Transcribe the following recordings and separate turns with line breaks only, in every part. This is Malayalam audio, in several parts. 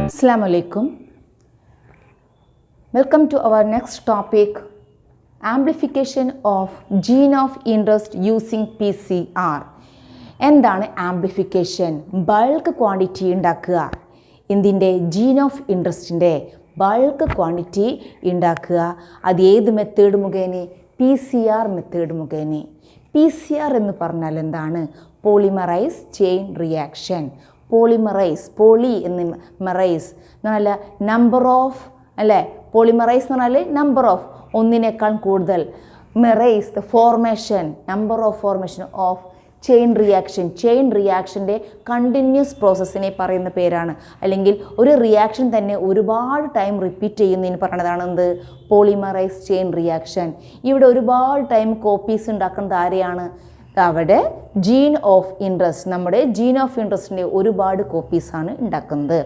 Assalamu alaikum. Welcome to our next topic, amplification of gene of interest using PCR. എന്താണ് ആംപ്ലിഫിക്കേഷൻ? ബൾക്ക് ക്വാണ്ടിറ്റി ഉണ്ടാക്കുക. എന്തിൻ്റെ? ജീൻ ഓഫ് ഇൻട്രസ്റ്റിൻ്റെ ബൾക്ക് ക്വാണ്ടിറ്റി ഉണ്ടാക്കുക. അത് ഏത് മെത്തേഡ് മുഖേന? PCR മെത്തേഡ് മുഖേന. PCR എന്ന് പറഞ്ഞാൽ എന്താണ്? Polymerase chain reaction. Polymerase, poly എന്ന് മെറൈസ് എന്ന് പറഞ്ഞാൽ നമ്പർ ഓഫ്, അല്ലേ? പോളിമറൈസ് എന്ന് പറഞ്ഞാൽ നമ്പർ ഓഫ്, ഒന്നിനേക്കാൾ കൂടുതൽ. മെറൈസ് the formation, number of formation of chain reaction. Chain റിയാക്ഷൻ്റെ കണ്ടിന്യൂസ് പ്രോസസ്സിനെ പറയുന്ന പേരാണ്. അല്ലെങ്കിൽ ഒരു റിയാക്ഷൻ തന്നെ ഒരുപാട് ടൈം റിപ്പീറ്റ് ചെയ്യുന്നതിന് പറയുന്നതാണ് എന്ത്? Polymerase chain reaction. ഇവിടെ ഒരുപാട് ടൈം കോപ്പീസ് ഉണ്ടാക്കുന്നത് ആരെയാണ്? അവിടെ ജീൻ ഓഫ് ഇൻട്രസ്റ്റ്, നമ്മുടെ ജീൻ ഓഫ് ഇൻട്രസ്റ്റിൻ്റെ ഒരുപാട് കോപ്പീസാണ് ഉണ്ടാക്കുന്നത്.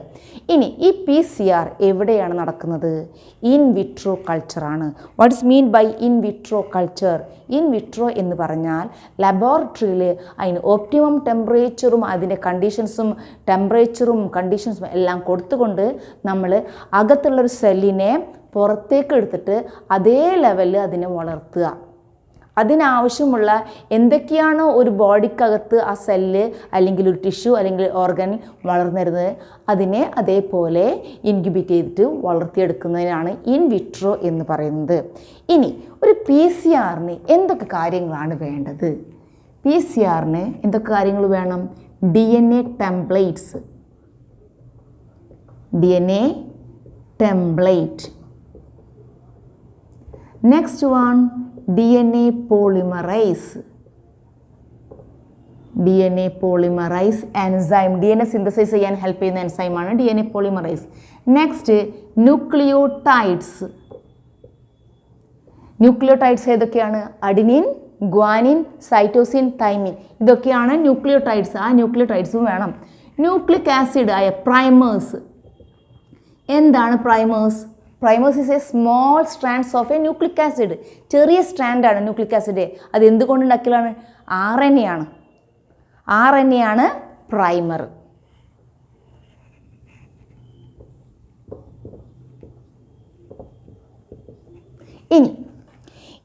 ഇനി ഈ PCR എവിടെയാണ് നടക്കുന്നത്? ഇൻ വിട്രോ കൾച്ചറാണ്. What is mean by in vitro culture? In vitro എന്ന് പറഞ്ഞാൽ ലബോറട്ടറിയിൽ അതിന് ഒപ്റ്റിമം ടെമ്പറേച്ചറും അതിൻ്റെ കണ്ടീഷൻസും ടെമ്പറേച്ചറും കണ്ടീഷൻസും എല്ലാം കൊടുത്തുകൊണ്ട് നമ്മൾ അകത്തുള്ളൊരു സെല്ലിനെ പുറത്തേക്ക് എടുത്തിട്ട് അതേ ലെവലിൽ അതിനെ വളർത്തുക. അതിനാവശ്യമുള്ള എന്തൊക്കെയാണോ ഒരു ബോഡിക്കകത്ത് ആ സെല്ല് അല്ലെങ്കിൽ ഒരു ടിഷ്യൂ അല്ലെങ്കിൽ ഓർഗൻ വളർന്നിരുന്നത് അതിനെ അതേപോലെ ഇൻക്യുബേറ്റ് ചെയ്തിട്ട് വളർത്തിയെടുക്കുന്നതിനാണ് ഇൻ വിട്രോ എന്ന് പറയുന്നത്. ഇനി ഒരു PCRന് എന്തൊക്കെ കാര്യങ്ങളാണ് വേണ്ടത്? PCRന് എന്തൊക്കെ കാര്യങ്ങൾ വേണം? DNA templates, DNA template. Next one DNA polymerase. DNA polymerase enzyme. DNA synthesis ചെയ്യാൻ ഹെൽപ്പ് ചെയ്യുന്ന എൻസൈമാണ് DNA polymerase. Next nucleotides. Nucleotides ഏതൊക്കെയാണ്? Adenine, guanine, cytosine, thymine. ഇതൊക്കെയാണ് ന്യൂക്ലിയോടൈഡ്സ്. ആ ന്യൂക്ലിയോടൈഡ്സും വേണം. ന്യൂക്ലിക് ആസിഡ് ആയ പ്രൈമേഴ്സ്. എന്താണ് primers? Primers is a small strands of a nucleic acid. ചെറിയ സ്ട്രാൻഡാണ് ന്യൂക്ലിക് ആസിഡ്. അത് എന്തുകൊണ്ട് ഉണ്ടാക്കലാണ്? RNA ആണ്. RNA ആണ് പ്രൈമർ. ഇനി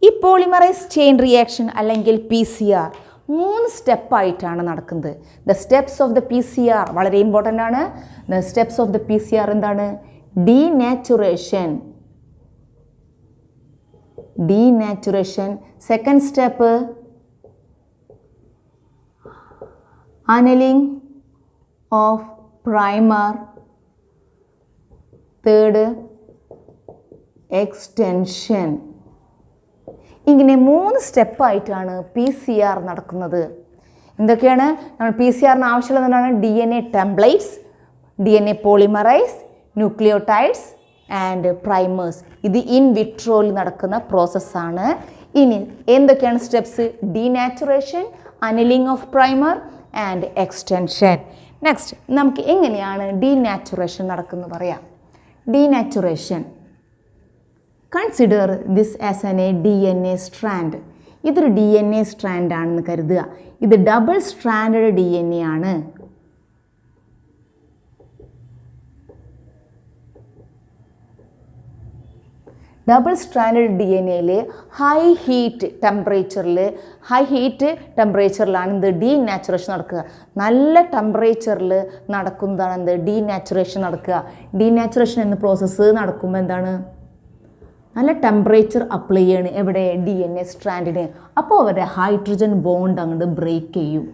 ഈ പോളിമറൈസ് ചെയിൻ റിയാക്ഷൻ അല്ലെങ്കിൽ PCR 3 സ്റ്റെപ്പായിട്ടാണ് നടക്കുന്നത്. The steps of the PCR വളരെ ഇമ്പോർട്ടൻ്റ് ആണ്. The steps of the PCR എന്താണ്? Denaturation. Second step, annealing of primer. Third, extension. ഇങ്ങനെ 3 സ്റ്റെപ്പായിട്ടാണ് PCR നടക്കുന്നത്. എന്തൊക്കെയാണ് നമ്മൾ PCRന് ആവശ്യമുള്ളത്? എന്താണ്? DNA templates, DNA polymerase, nucleotides and primers. ഇത് ഇൻ വിട്രോയിൽ നടക്കുന്ന പ്രോസസ്സാണ്. ഇനി എന്തൊക്കെയാണ് steps? Denaturation, annealing of primer and extension. Next നമുക്ക് എങ്ങനെയാണ് ഡീനാച്ചുറേഷൻ നടക്കുന്നത് പറയാം. Denaturation, consider this as an DNA strand. ഇതൊരു DNA സ്ട്രാൻഡ് ആണെന്ന് കരുതുക. ഇത് ഡബിൾ സ്ട്രാൻഡഡ് DNA ആണ്. ഡബിൾ സ്ട്രാൻഡഡ് DNAയിൽ ഹൈ ഹീറ്റ് ടെമ്പറേച്ചറിലാണ് എന്ത്? ഡീനാച്ചുറേഷൻ നടക്കുക. നല്ല ടെമ്പറേച്ചറിൽ നടക്കുന്നതാണ് എന്ത്? ഡീനാച്ചുറേഷൻ നടക്കുക. ഡീനാച്ചുറേഷൻ എന്ന പ്രോസസ്സ് നടക്കുമ്പോൾ എന്താണ്? നല്ല ടെമ്പറേച്ചർ അപ്ലൈ ചെയ്യണം. എവിടെ? DNA സ്ട്രാൻഡിന്. അപ്പോൾ അവരുടെ ഹൈഡ്രജൻ ബോണ്ട് അങ്ങോട്ട് ബ്രേക്ക് ചെയ്യും.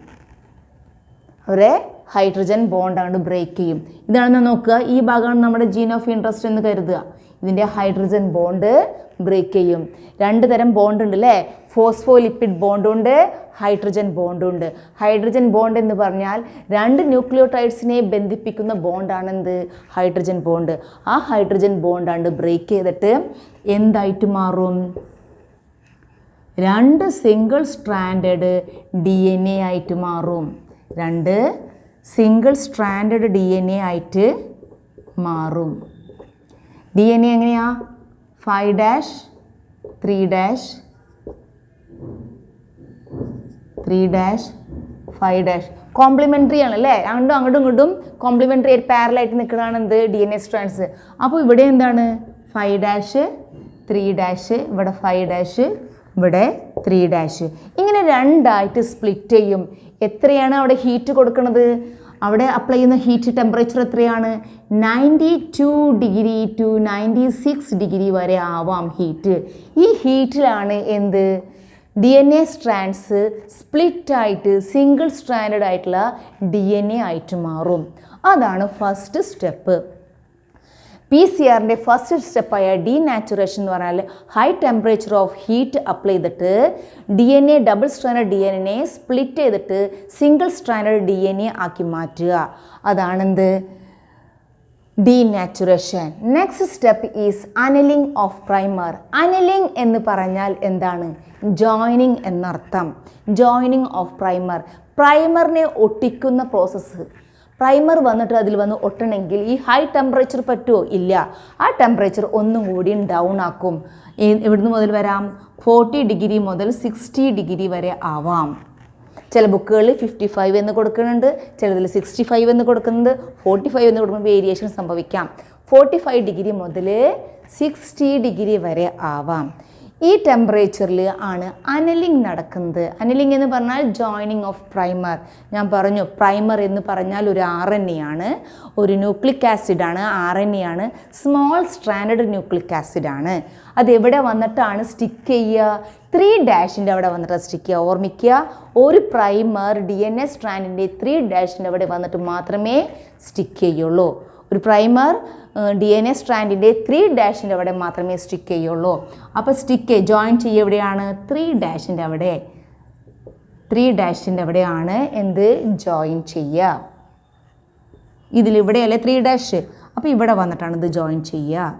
ഇതാണെന്ന് നോക്കുക. ഈ ഭാഗമാണ് നമ്മുടെ ജീൻ ഓഫ് ഇൻട്രസ്റ്റ് എന്ന് കരുതുക. ഇതിൻ്റെ ഹൈഡ്രജൻ ബോണ്ട് ബ്രേക്ക് ചെയ്യും. 2 തരം ബോണ്ട് ഉണ്ട് അല്ലേ? ഫോസ്ഫോലിപ്പിഡ് ബോണ്ടുണ്ട്, ഹൈഡ്രജൻ ബോണ്ടുണ്ട്. ഹൈഡ്രജൻ ബോണ്ട് എന്ന് പറഞ്ഞാൽ 2 ന്യൂക്ലിയോടൈഡ്സിനെ ബന്ധിപ്പിക്കുന്ന ബോണ്ടാണ് എന്ത്? Hydrogen bond. ആ ഹൈഡ്രജൻ ബോണ്ടാണ് ബ്രേക്ക് ചെയ്തിട്ട് എന്തായിട്ട് മാറും? 2 സിംഗിൾ സ്ട്രാൻഡഡ് DNA ആയിട്ട് മാറും. 2 സിംഗിൾ സ്ട്രാൻഡഡ് DNA ആയിട്ട് മാറും. DNA എങ്ങനെയാ? 5' 3' 3' 5' കോംപ്ലിമെൻ്ററി ആണ് അല്ലേ, രണ്ടും അങ്ങോട്ടും ഇങ്ങോട്ടും കോംപ്ലിമെൻ്ററി ആയിട്ട് പാരലായിട്ട് നിൽക്കുന്നതാണ് എന്ത് DNA സ്ട്രാൻഡ്സ്. അപ്പോൾ ഇവിടെ എന്താണ് 5' 3' ഇവിടെ 5' ഇവിടെ 3'. ഇങ്ങനെ രണ്ടായിട്ട് സ്പ്ലിറ്റ് ചെയ്യും. എത്രയാണ് അവിടെ ഹീറ്റ് കൊടുക്കുന്നത്? അവിടെ അപ്ലൈ ചെയ്യുന്ന ഹീറ്റ് ടെമ്പറേച്ചർ എത്രയാണ്? 92 ഡിഗ്രി ടു 96 ഡിഗ്രി വരെ ആവാം ഹീറ്റ്. ഈ ഹീറ്റിലാണ് എന്ത് DNA സ്ട്രാൻഡ്സ് സ്പ്ലിറ്റായിട്ട് സിംഗിൾ സ്ട്രാൻഡഡ് ആയിട്ടുള്ള DNA ആയിട്ട് മാറും. അതാണ് ഫസ്റ്റ് സ്റ്റെപ്പ്. PCR ഫസ്റ്റ് സ്റ്റെപ്പായ ഡീനാച്ചുറേഷൻ എന്ന് പറഞ്ഞാൽ high temperature of heat apply ചെയ്തിട്ട് DNA double stranded DNA split ചെയ്തിട്ട് സിംഗിൾ സ്ട്രാൻഡഡ് DNA ആക്കി മാറ്റുക. അതാണെന്ത് denaturation. Next step is annealing of primer. Annealing എന്ന് പറഞ്ഞാൽ എന്താണ്? ജോയിനിങ് എന്നർത്ഥം. ജോയിനിങ് ഓഫ് പ്രൈമർ, പ്രൈമറിനെ ഒട്ടിക്കുന്ന പ്രോസസ്സ്. പ്രൈമർ വന്നിട്ട് അതിൽ വന്ന് ഒട്ടണമെങ്കിൽ ഈ ഹൈ ടെമ്പറേച്ചർ പറ്റുമോ? ഇല്ല. ആ ടെമ്പറേച്ചർ ഒന്നും കൂടി ഡൗൺ ആക്കും. ഇവിടുന്ന് മുതൽ വരാം 40 ഡിഗ്രി മുതൽ 60 ഡിഗ്രി വരെ ആവാം. ചില ബുക്കുകളിൽ 55 എന്ന് കൊടുക്കുന്നുണ്ട്, ചിലതിൽ 65 എന്ന് കൊടുക്കുന്നുണ്ട്, 45 എന്ന് കൊടുക്കുമ്പോൾ വേരിയേഷൻ സംഭവിക്കാം. 45 ഡിഗ്രി മുതൽ 60 ഡിഗ്രി വരെ ആവാം. ഈ ടെമ്പറേച്ചറിൽ ആണ് അനലിംഗ് നടക്കുന്നത്. അനലിംഗ് എന്ന് പറഞ്ഞാൽ ജോയിനിങ് ഓഫ് പ്രൈമർ. ഞാൻ പറഞ്ഞു പ്രൈമർ എന്ന് പറഞ്ഞാൽ ഒരു RNA ആണ്, ഒരു ന്യൂക്ലിക് ആസിഡാണ്. RNA ആണ്, സ്മോൾ സ്ട്രാൻഡഡ് ന്യൂക്ലിക് ആസിഡാണ്. അതെവിടെ വന്നിട്ടാണ് സ്റ്റിക്ക് ചെയ്യുക? 3' അവിടെ വന്നിട്ട് സ്റ്റിക്ക് ചെയ്യുക. ഓർമ്മിക്കുക, ഒരു പ്രൈമർ DNA സ്ട്രാൻഡിൻ്റെ 3' അവിടെ വന്നിട്ട് മാത്രമേ സ്റ്റിക്ക് ചെയ്യുള്ളൂ. ഒരു പ്രൈമർ DNA സ്ട്രാൻഡിൻ്റെ 3' അവിടെ മാത്രമേ സ്റ്റിക്ക് ചെയ്യുള്ളൂ. അപ്പോൾ ജോയിൻ ചെയ്യുക എവിടെയാണ്? 3' അവിടെ. 3' അവിടെയാണ് എന്ത് ജോയിൻ ചെയ്യുക. ഇതിലിവിടെയല്ലേ 3'. അപ്പോൾ ഇവിടെ വന്നിട്ടാണ് ഇത് ജോയിൻ ചെയ്യുക.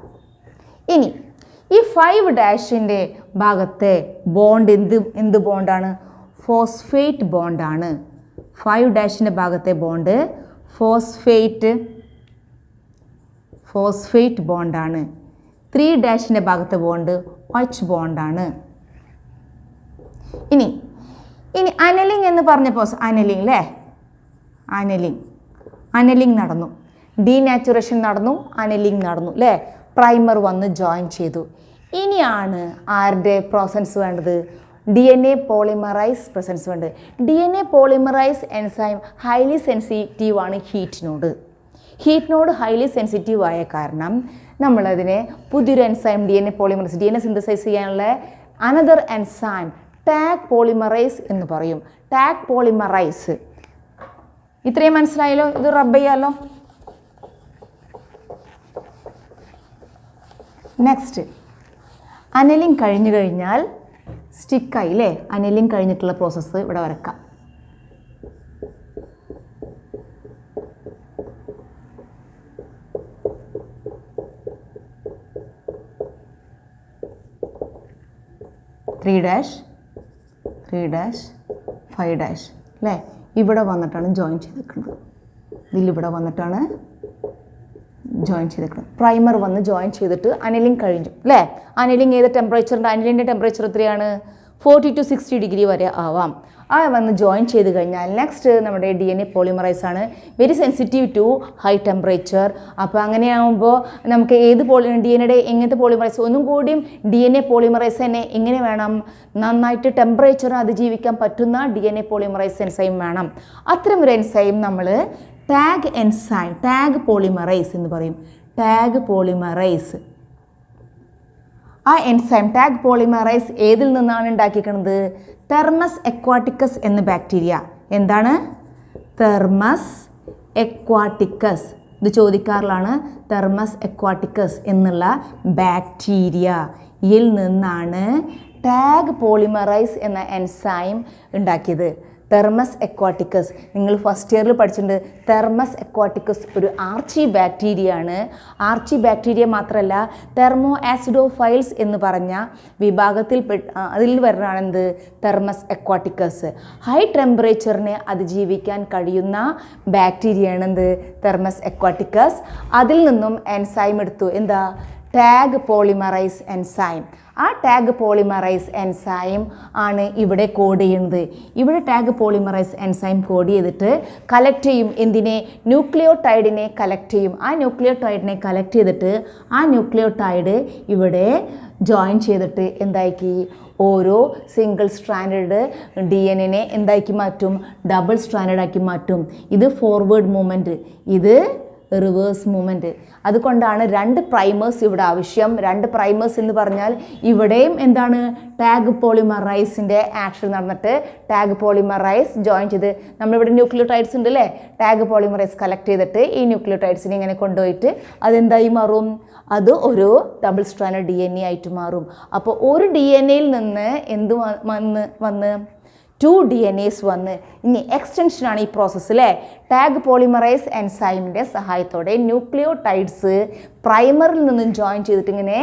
ഇനി ഈ 5' ഭാഗത്തെ ബോണ്ട് എന്ത് ബോണ്ടാണ്? ഫോസ്ഫേറ്റ് ബോണ്ടാണ്. 5' ഭാഗത്തെ ബോണ്ട് ഫോസ്ഫേറ്റ് ബോണ്ടാണ്. 3' ഭാഗത്തെ ബോണ്ട് H ബോണ്ടാണ്. ഇനി അനലിംഗ് എന്ന് പറഞ്ഞപ്പോൾ അനലിംഗ് അല്ലേ, അനലിംഗ് നടന്നു, ഡീനാച്ചുറേഷൻ നടന്നു, അനലിംഗ് നടന്നു അല്ലേ. പ്രൈമർ വന്ന് ജോയിൻ ചെയ്തു. ഇനിയാണ് ആരുടെ പ്രസൻസ് വേണ്ടത്? DNA പോളിമറൈസ് പ്രസൻസ് വേണ്ടത്. DNA polymerise enzyme highly sensitive ആണ് ഹീറ്റിനോട് ഹൈലി സെൻസിറ്റീവ് ആയ കാരണം നമ്മളതിനെ പുതിയൊരു enzyme DNA polymerase, DNA synthesize ചെയ്യാനുള്ള അനദർ എൻസൈം ടാഗ് പോളിമറൈസ് എന്ന് പറയും. Taq polymerase. ഇത്രയും മനസ്സിലായല്ലോ? ഇത് റബ്ബ് ചെയ്യാമല്ലോ. നെക്സ്റ്റ് അനലിംഗ് കഴിഞ്ഞു കഴിഞ്ഞാൽ സ്റ്റിക്കായി അല്ലേ. അനലിംഗ് കഴിഞ്ഞിട്ടുള്ള പ്രോസസ്സ് ഇവിടെ വരക്കാം. ത്രീ ഡാഷ് 5' അല്ലേ. ഇവിടെ വന്നിട്ടാണ് ജോയിൻ ചെയ്തേക്കുന്നത്. ഇതിലിവിടെ വന്നിട്ടാണ് ജോയിൻ ചെയ്തേക്കുന്നത്. പ്രൈമർ വന്ന് ജോയിൻ ചെയ്തിട്ട് അനലിംഗ് കഴിഞ്ഞു അല്ലേ. അനലിംഗ് ഏത് ടെമ്പറേച്ചറിൻ്റെ? അനലിൻ്റെ ടെമ്പറേച്ചർ എത്രയാണ്? 40 to 60 ഡിഗ്രി വരെ ആവാം. ആ വന്ന് ജോയിൻ ചെയ്ത് കഴിഞ്ഞാൽ നെക്സ്റ്റ് നമ്മുടെ DNA പോളിമറൈസ് ആണ്. Very sensitive to high temperature. അപ്പോൾ അങ്ങനെയാകുമ്പോൾ നമുക്ക് ഏത് DNAയുടെ എങ്ങനത്തെ പോളിമറൈസ്? ഒന്നും കൂടിയും DNA പോളിമറൈസ് തന്നെ എങ്ങനെ വേണം? നന്നായിട്ട് ടെമ്പറേച്ചർ അതിജീവിക്കാൻ പറ്റുന്ന DNA പോളിമറൈസ് എൻസൈം വേണം. അത്തരം ഒരു എൻസൈം നമ്മൾ ടാഗ് പോളിമറൈസ് എന്ന് പറയും. Taq polymerase. ആ എൻസൈം ടാഗ് പോളിമറൈസ് ഏതിൽ നിന്നാണ് ഉണ്ടാക്കിയിരിക്കുന്നത്? തെർമസ് എക്വാട്ടിക്കസ് എന്ന ബാക്ടീരിയ. എന്താണ്? Thermus aquaticus. ഇത് ചോദിക്കാറിലാണ്. തെർമസ് എക്വാട്ടിക്കസ് എന്നുള്ള ബാക്ടീരിയയിൽ നിന്നാണ് ടാഗ് പോളിമറൈസ് എന്ന എൻസൈം ഉണ്ടാക്കിയത്. തെർമസ് എക്വാട്ടിക്കസ് നിങ്ങൾ ഫസ്റ്റ് ഇയറിൽ പഠിച്ചിട്ടുണ്ട്. തെർമസ് എക്വാട്ടിക്കസ് ഒരു ആർച്ചി ബാക്ടീരിയ ആണ്. ആർച്ചി ബാക്ടീരിയ മാത്രമല്ല, തെർമോ ആസിഡോഫൈൽസ് എന്ന് പറഞ്ഞ വിഭാഗത്തിൽ അതിൽ വരുന്നതാണ് എന്ത്? തെർമസ് എക്വാട്ടിക്കസ്. ഹൈ ടെമ്പറേച്ചറിനെ അതിജീവിക്കാൻ കഴിയുന്ന ബാക്ടീരിയയാണ് എന്ത്? തെർമസ് എക്വാട്ടിക്കസ്. അതിൽ നിന്നും എൻസൈം എടുത്തു. എന്താ? Tag polymerase enzyme. ആ ടാഗ് പോളിമറൈസ് എൻസൈം ആണ് ഇവിടെ കോഡ് ചെയ്യുന്നത്. ഇവിടെ ടാഗ് പോളിമറൈസ് എൻസൈം കോഡ് ചെയ്തിട്ട് കളക്ട് ചെയ്യും. എന്തിനെ? ന്യൂക്ലിയോടൈഡിനെ കളക്ട് ചെയ്യും. ആ ന്യൂക്ലിയോടൈഡിനെ കളക്ട് ചെയ്തിട്ട് ആ ന്യൂക്ലിയോടൈഡ് ഇവിടെ ജോയിൻ ചെയ്തിട്ട് എന്താക്കി? ഓരോ സിംഗിൾ സ്ട്രാൻഡഡ് DNA എന്താക്കി മാറ്റും? ഡബിൾ സ്ട്രാൻഡഡ് ആക്കി മാറ്റും. ഇത് ഫോർവേഡ് മൂവ്മെൻറ്റ്, ഇത് റിവേഴ്സ് മൂവ്മെൻറ്റ്. അതുകൊണ്ടാണ് 2 പ്രൈമേഴ്സ് ഇവിടെ ആവശ്യം. 2 പ്രൈമേഴ്സ് എന്ന് പറഞ്ഞാൽ ഇവിടെയും എന്താണ്? ടാഗ് പോളിമറൈസിൻ്റെ ആക്ഷൻ നടന്നിട്ട് ടാഗ് പോളിമറൈസ് ജോയിൻ ചെയ്ത് നമ്മളിവിടെ ന്യൂക്ലിയോടൈഡ്സ് ഉണ്ട് അല്ലേ? ടാഗ് പോളിമറൈസ് കളക്ട് ചെയ്തിട്ട് ഈ ന്യൂക്ലിയോടൈഡ്സിനെ ഇങ്ങനെ കൊണ്ടുപോയിട്ട് അതെന്തായി മാറും? അത് ഒരു ഡബിൾ സ്ട്രാൻഡഡ് DNA ആയിട്ട് മാറും. അപ്പോൾ ഒരു DNAയിൽ നിന്ന് എന്ത് വന്ന് 2 DNAs വന്ന്. ഇനി എക്സ്റ്റൻഷനാണ് ഈ പ്രോസസ്സ് അല്ലേ? ടാഗ് പോളിമറൈസ് എൻസൈമിൻ്റെ സഹായത്തോടെ ന്യൂക്ലിയോടൈഡ്സ് പ്രൈമറിൽ നിന്നും ജോയിൻ ചെയ്തിട്ട് ഇങ്ങനെ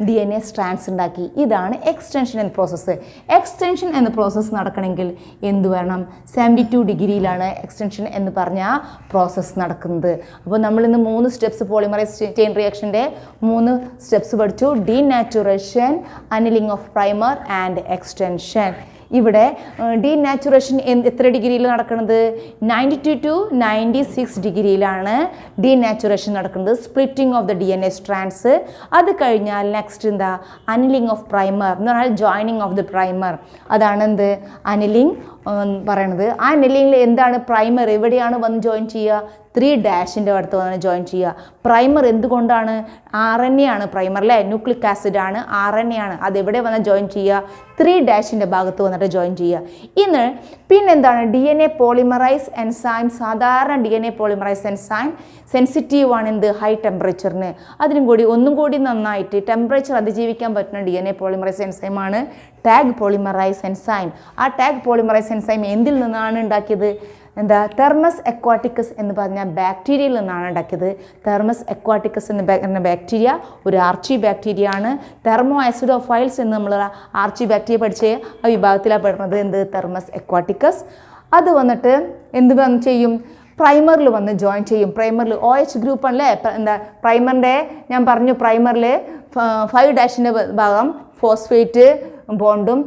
DNA സ്ട്രാൻഡ്സ് ഉണ്ടാക്കി. ഇതാണ് എക്സ്റ്റൻഷൻ എന്ന പ്രോസസ്സ്. എക്സ്റ്റൻഷൻ എന്ന പ്രോസസ്സ് നടക്കണമെങ്കിൽ എന്ത് വേണം? 72 ഡിഗ്രിയിലാണ് എക്സ്റ്റൻഷൻ എന്ന് പറഞ്ഞ പ്രോസസ്സ് നടക്കുന്നത്. അപ്പോൾ നമ്മളിന്ന് 3 സ്റ്റെപ്സ് പോളിമറൈസ് ചെയിൻ റിയാക്ഷൻ്റെ 3 സ്റ്റെപ്സ് പഠിച്ചു. Denaturation, annealing of primer and extension. ഇവിടെ ഡീനാച്ചുറേഷൻ എത്ര ഡിഗ്രിയിൽ നടക്കുന്നത്? 92 to 96 ഡിഗ്രിയിലാണ് ഡീനാച്ചുറേഷൻ നടക്കുന്നത്. Splitting of the DNA strands. അത് കഴിഞ്ഞാൽ നെക്സ്റ്റ് എന്താ? അനിലിംഗ് ഓഫ് പ്രൈമർ എന്ന് പറഞ്ഞാൽ ജോയിനിങ് ഓഫ് ദ പ്രൈമർ. അതാണ് എന്ത്? അനിലിംഗ് പറയണത്. ആ അനിലിംഗിൽ എന്താണ്? പ്രൈമർ എവിടെയാണ് വന്ന് ജോയിൻ ചെയ്യുക? 3' അടുത്ത് വന്ന് ജോയിൻ ചെയ്യുക. പ്രൈമർ എന്തുകൊണ്ടാണ്? RNA ആണ് പ്രൈമർ അല്ലേ? ന്യൂക്ലിക് ആസിഡ് ആണ്, RNA ആണ്. അതെവിടെ വന്ന് ജോയിൻ ചെയ്യുക? 3' ഭാഗത്ത് വന്നിട്ട് ജോയിൻ ചെയ്യുക. പിന്നെന്താണ്? DNA polymerise enzyme. സാധാരണ DNA പോളിമറൈസ് എൻസൈം സെൻസിറ്റീവ് ആണ് എന്ത്? ഹൈ ടെമ്പറേച്ചറിന്. അതിനും കൂടി ഒന്നും കൂടി നന്നായിട്ട് ടെമ്പറേച്ചർ അതിജീവിക്കാൻ പറ്റുന്ന DNA പോളിമറൈസ് എൻസൈമാണ് ടാഗ് പോളിമറൈസ് എൻസൈം. ആ ടാഗ് പോളിമറൈസ് എൻസൈം എന്തിൽ നിന്നാണ് ഉണ്ടാക്കിയത്? എന്താ? തെർമസ് അക്വാട്ടിക്കസ് എന്ന് പറഞ്ഞ ബാക്ടീരിയയിൽ നിന്നാണ് ഉണ്ടാക്കിയത്. തെർമസ് അക്വാട്ടിക്കസ് എന്ന ബാക്ടീരിയ ഒരു ആർച്ചി ബാക്ടീരിയ ആണ്. തെർമോ ആസിഡോഫൈൽസ് എന്ന് നമ്മൾ ആർച്ചി ബാക്ടീരിയ പഠിച്ച ആ വിഭാഗത്തിലാണ് പെടുന്നത്. എന്ത്? Thermos aquaticus. അത് വന്നിട്ട് എന്ത് ചെയ്യും? പ്രൈമറിൽ വന്ന് ജോയിൻ ചെയ്യും. പ്രൈമറിൽ OH ഗ്രൂപ്പ് ആണല്ലേ? എന്താ പ്രൈമറിൻ്റെ ഞാൻ പറഞ്ഞു, പ്രൈമറിൽ 5' ഭാഗം ഫോസ്ഫേറ്റ് ബോണ്ടും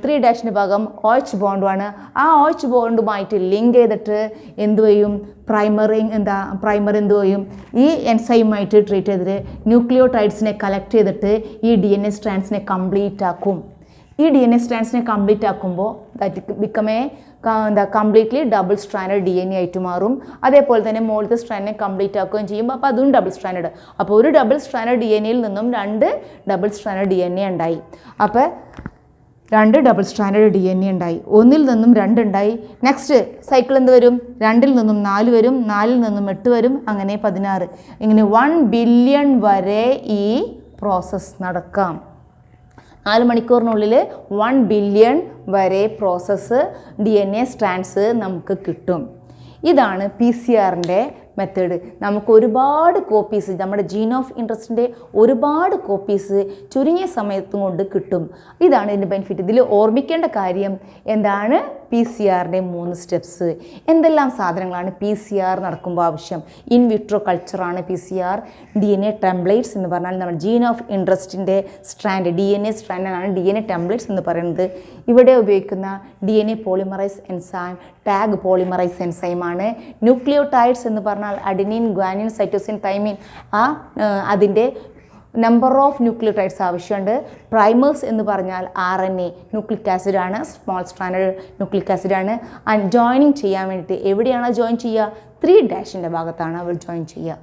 3' ഭാഗം OH ബോണ്ടുമാണ്. ആ OH ബോണ്ടുമായിട്ട് ലിങ്ക് ചെയ്തിട്ട് എന്ത് ചെയ്യും? പ്രൈമർ എന്ത് ചെയ്യും? ഈ എൻസൈമുമായിട്ട് ട്രീറ്റ് ചെയ്തിട്ട് ന്യൂക്ലിയോടൈഡ്സിനെ കളക്ട് ചെയ്തിട്ട് ഈ DNA സ്ട്രാൻഡ്സിനെ കംപ്ലീറ്റ് ആക്കും. ഈ DNA സ്ട്രാൻഡ്സിനെ കംപ്ലീറ്റ് ആക്കുമ്പോൾ that become completely double stranded DNA ആയിട്ട് മാറും. അതേപോലെ തന്നെ മുകളിലത്തെ സ്ട്രാൻഡിനെ കംപ്ലീറ്റ് ആക്കുകയും ചെയ്യുമ്പോൾ അപ്പോൾ അതും ഡബിൾ സ്ട്രാൻഡഡ്. അപ്പോൾ ഒരു ഡബിൾ സ്ട്രാൻഡഡ് DNAയിൽ നിന്നും 2 ഡബിൾ സ്ട്രാൻഡഡ് DNA ഉണ്ടായി. അപ്പോൾ 2 ഡബിൾ സ്ട്രാൻഡഡ് DNA ഉണ്ടായി. 1ൽ നിന്നും 2 ഉണ്ടായി. നെക്സ്റ്റ് സൈക്കിൾ എന്ത് വരും? 2ൽ നിന്നും 4 വരും, 4ൽ നിന്നും 8 വരും, അങ്ങനെ 16. ഇങ്ങനെ 1 ബില്യൺ വരെ ഈ പ്രോസസ്സ് നടക്കാം. 4 മണിക്കൂറിനുള്ളിൽ 1 ബില്യൺ വരെ പ്രോസസ്സ് DNA സ്ട്രാൻഡ്സ് നമുക്ക് കിട്ടും. ഇതാണ് PCR-ൻ്റെ മെത്തേഡ്. നമുക്ക് ഒരുപാട് കോപ്പീസ്, നമ്മുടെ ജീൻ ഓഫ് ഇൻട്രസ്റ്റിൻ്റെ ഒരുപാട് കോപ്പീസ് ചുരുങ്ങിയ സമയത്തും കൊണ്ട് കിട്ടും. ഇതാണ് ഇതിൻ്റെ ബെനിഫിറ്റ്. ഇതിൽ ഓർമ്മിക്കേണ്ട കാര്യം എന്താണ്? PCR-ൻ്റെ 3 സ്റ്റെപ്സ്. എന്തെല്ലാം സാധനങ്ങളാണ് PCR നടക്കുമ്പോൾ ആവശ്യം? ഇൻ വിട്രോ കൾച്ചറാണ് PCR. DNA ടെംപ്ലേറ്റ്സ് എന്ന് പറഞ്ഞാൽ നമ്മുടെ ജീൻ ഓഫ് ഇൻട്രസ്റ്റിൻ്റെ സ്ട്രാൻഡ്, DNA സ്ട്രാൻഡാണ് DNA ടെംപ്ലേറ്റ്സ് എന്ന് പറയുന്നത്. ഇവിടെ ഉപയോഗിക്കുന്ന DNA polymerise enzyme Taq polymerase എൻസൈമാണ്. ന്യൂക്ലിയോടൈഡ്സ് എന്ന് പറഞ്ഞാൽ അഡിനിൻ, ഗ്വാനിൻ, സൈറ്റോസിൻ, തൈമിൻ, അതിൻ്റെ നമ്പർ ഓഫ് ന്യൂക്ലിയോടൈഡ്സ് ആവശ്യമുണ്ട്. പ്രൈമേഴ്സ് എന്ന് പറഞ്ഞാൽ RNA ന്യൂക്ലിക് ആസിഡ് ആണ്, സ്മോൾ സ്ട്രാൻഡഡ് ന്യൂക്ലിക് ആസിഡ് ആണ്. ആൻഡ് ജോയിനിങ് ചെയ്യാൻ വേണ്ടിയിട്ട് എവിടെയാണ് ജോയിൻ ചെയ്യുക? 3' ഭാഗത്താണ് അവർ ജോയിൻ ചെയ്യുക.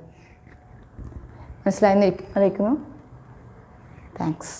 മനസ്സിലായെന്നിരിക്കുന്നു. താങ്ക്സ്.